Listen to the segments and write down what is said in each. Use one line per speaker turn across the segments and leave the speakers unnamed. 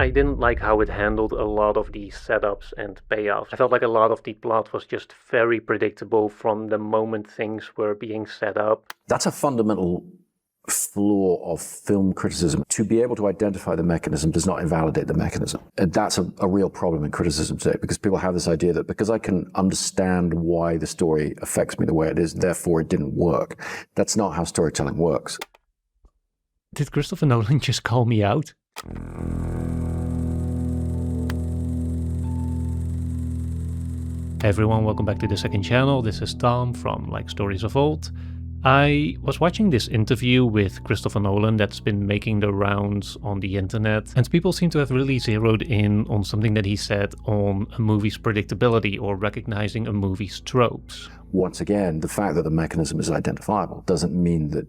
I didn't like how it handled a lot of the setups and payoffs. I felt like a lot of the plot was just very predictable from the moment things were being set up.
That's a fundamental flaw of film criticism. To be able to identify the mechanism does not invalidate the mechanism. And that's a real problem in criticism today, because people have this idea that because I can understand why the story affects me the way it is, therefore it didn't work. That's not how storytelling works.
Did Christopher Nolan just call me out? Hey everyone, welcome back to the second channel. This is Tom from Like Stories of Old. I was watching this interview with Christopher Nolan that's been making the rounds on the internet, and people seem to have really zeroed in on something that he said on a movie's predictability or recognizing a movie's tropes.
Once again, the fact that the mechanism is identifiable doesn't mean that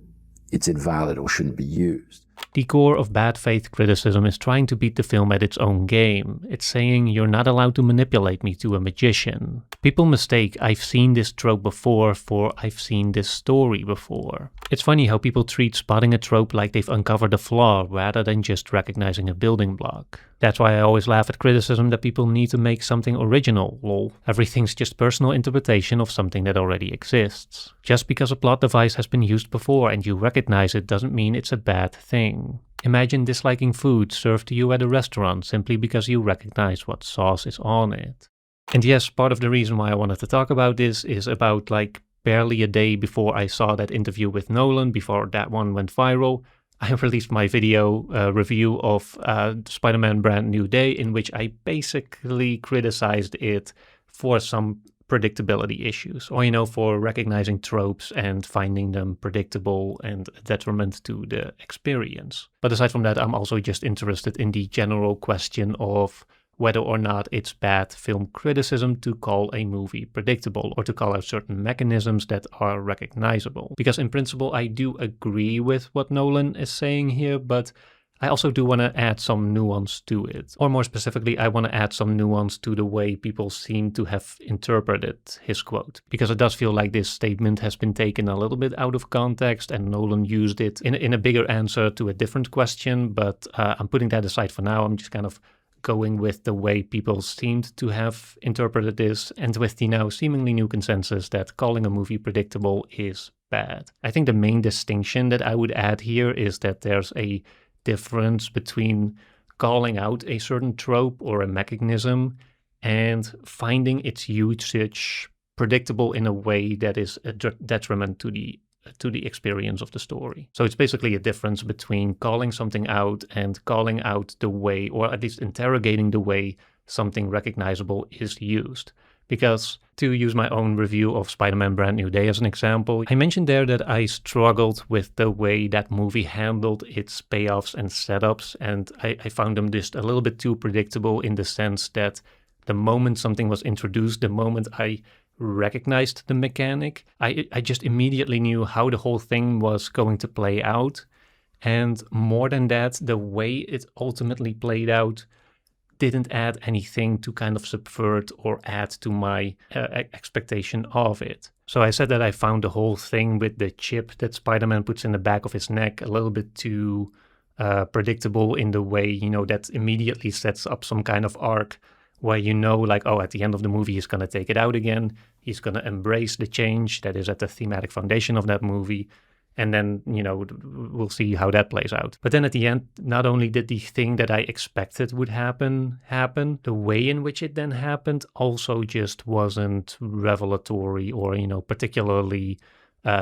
it's invalid or shouldn't be used.
The core of bad faith criticism is trying to beat the film at its own game. It's saying you're not allowed to manipulate me to a magician. People mistake I've seen this trope before for I've seen this story before. It's funny how people treat spotting a trope like they've uncovered a flaw rather than just recognizing a building block. That's why I always laugh at criticism that people need to make something original, lol. Everything's just personal interpretation of something that already exists. Just because a plot device has been used before and you recognize it doesn't mean it's a bad thing. Imagine disliking food served to you at a restaurant simply because you recognize what sauce is on it. And yes, part of the reason why I wanted to talk about this is about barely a day before I saw that interview with Nolan, before that one went viral, I released my video review of Spider-Man Brand New Day, in which I basically criticized it for some predictability issues, or for recognizing tropes and finding them predictable and a detriment to the experience. But aside from that, I'm also just interested in the general question of whether or not it's bad film criticism to call a movie predictable or to call out certain mechanisms that are recognizable. Because in principle, I do agree with what Nolan is saying here, but I also do want to add some nuance to it. Or more specifically, I want to add some nuance to the way people seem to have interpreted his quote. Because it does feel like this statement has been taken a little bit out of context and Nolan used it in a bigger answer to a different question, but I'm putting that aside for now. I'm just kind of going with the way people seemed to have interpreted this, and with the now seemingly new consensus that calling a movie predictable is bad. I think the main distinction that I would add here is that there's a difference between calling out a certain trope or a mechanism and finding its usage predictable in a way that is a detriment to the experience of the story. So it's basically a difference between calling something out and calling out the way, or at least interrogating the way something recognizable is used. Because to use my own review of Spider-Man Brand New Day as an example, I mentioned there that I struggled with the way that movie handled its payoffs and setups, and I found them just a little bit too predictable in the sense that the moment something was introduced, the moment I recognized the mechanic, I just immediately knew how the whole thing was going to play out. And more than that, the way it ultimately played out didn't add anything to kind of subvert or add to my expectation of it. So I said that I found the whole thing with the chip that Spider-Man puts in the back of his neck a little bit too predictable in the way, that immediately sets up some kind of arc where at the end of the movie, he's going to take it out again. He's going to embrace the change that is at the thematic foundation of that movie. And then, we'll see how that plays out. But then at the end, not only did the thing that I expected would happen, the way in which it then happened also just wasn't revelatory or, particularly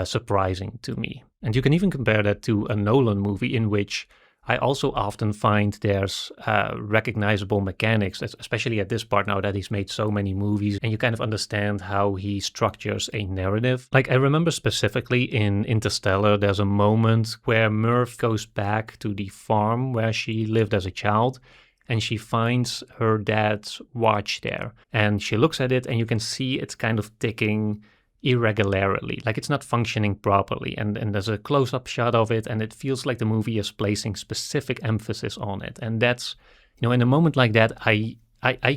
surprising to me. And you can even compare that to a Nolan movie in which I also often find there's recognizable mechanics, especially at this part now that he's made so many movies and you kind of understand how he structures a narrative. I remember specifically in Interstellar, there's a moment where Murph goes back to the farm where she lived as a child and she finds her dad's watch there. And she looks at it and you can see it's kind of ticking irregularly, like it's not functioning properly, and there's a close-up shot of it and it feels like the movie is placing specific emphasis on it. And that's, in a moment like that, I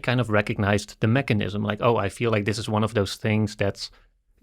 kind of recognized the mechanism, I feel like this is one of those things that's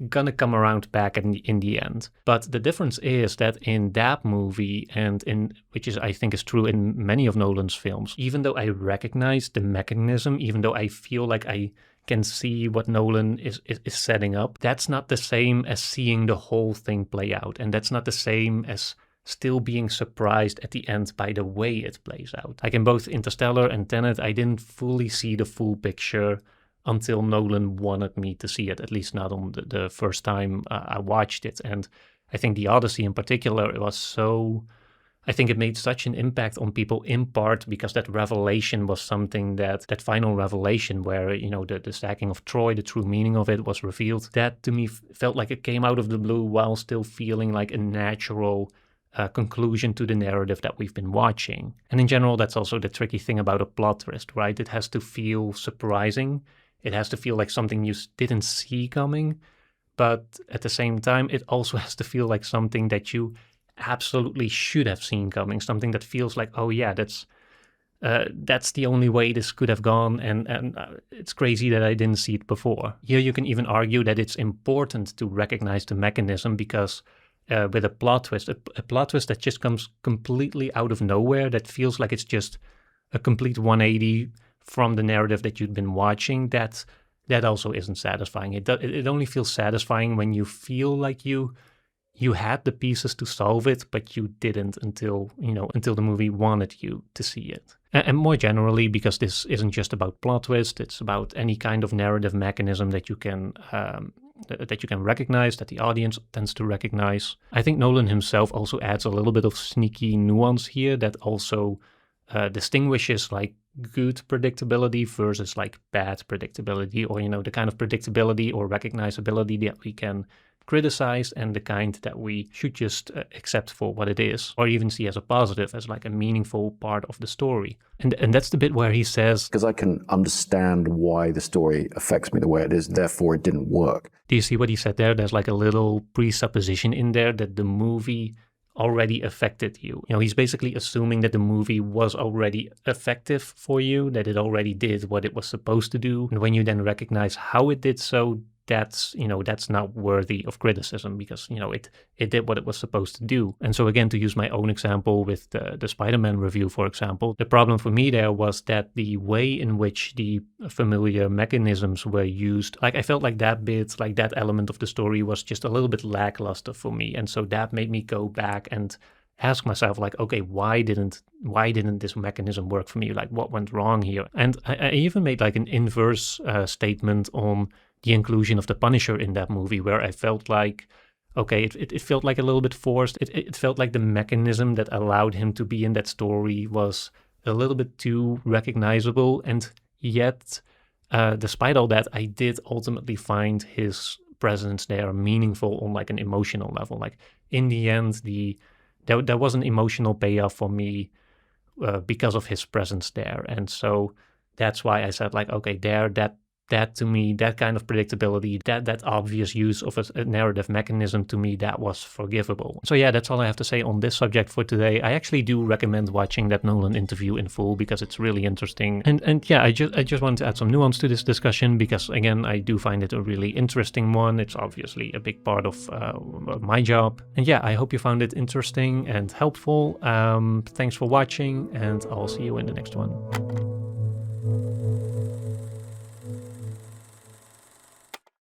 gonna come around back in the end. But the difference is that in that movie, and in which is I think is true in many of Nolan's films, even though I recognize the mechanism, even though I feel like I can see what Nolan is setting up, that's not the same as seeing the whole thing play out. And that's not the same as still being surprised at the end by the way it plays out. Like in both Interstellar and Tenet, I didn't fully see the full picture until Nolan wanted me to see it, at least not on the first time I watched it. And I think The Odyssey in particular, I think it made such an impact on people in part because that revelation was something that final revelation where, the stacking of Troy, the true meaning of it was revealed. That to me felt like it came out of the blue while still feeling like a natural conclusion to the narrative that we've been watching. And in general, that's also the tricky thing about a plot twist, right? It has to feel surprising. It has to feel like something you didn't see coming. But at the same time, it also has to feel like something that you absolutely should have seen coming. Something that feels like, oh yeah, that's the only way this could have gone. And it's crazy that I didn't see it before. Here you can even argue that it's important to recognize the mechanism because with a plot twist that just comes completely out of nowhere, that feels like it's just a complete 180 from the narrative that you've been watching, that also isn't satisfying. It only feels satisfying when you feel like you had the pieces to solve it, but you didn't until the movie wanted you to see it. And more generally, because this isn't just about plot twist, it's about any kind of narrative mechanism that you can recognize, that the audience tends to recognize. I think Nolan himself also adds a little bit of sneaky nuance here that also distinguishes like good predictability versus like bad predictability, or the kind of predictability or recognizability that we can criticize and the kind that we should just accept for what it is, or even see as a positive, as like a meaningful part of the story. And that's the bit where he says,
because I can understand why the story affects me the way it is, therefore it didn't work.
Do you see what he said there? There's like a little presupposition in there that the movie already affected you. He's basically assuming that the movie was already effective for you, that it already did what it was supposed to do. And when you then recognize how it did so, that's not worthy of criticism because, it did what it was supposed to do. And so again, to use my own example with the Spider-Man review, for example, the problem for me there was that the way in which the familiar mechanisms were used, like I felt like that bit, like that element of the story was just a little bit lackluster for me. And so that made me go back and ask myself, like, okay, why didn't this mechanism work for me? Like, what went wrong here? And I even made like an inverse statement on the inclusion of the Punisher in that movie, where I felt like, okay, it felt like a little bit forced. It felt like the mechanism that allowed him to be in that story was a little bit too recognizable. And yet, despite all that, I did ultimately find his presence there meaningful on like an emotional level. Like in the end, there was an emotional payoff for me because of his presence there. And so that's why I said like, okay, that to me, that kind of predictability, that obvious use of a narrative mechanism, to me, that was forgivable. So yeah, that's all I have to say on this subject for today. I actually do recommend watching that Nolan interview in full because it's really interesting. And yeah, I just wanted to add some nuance to this discussion because, again, I do find it a really interesting one. It's obviously a big part of my job. And yeah, I hope you found it interesting and helpful. Thanks for watching, and I'll see you in the next one.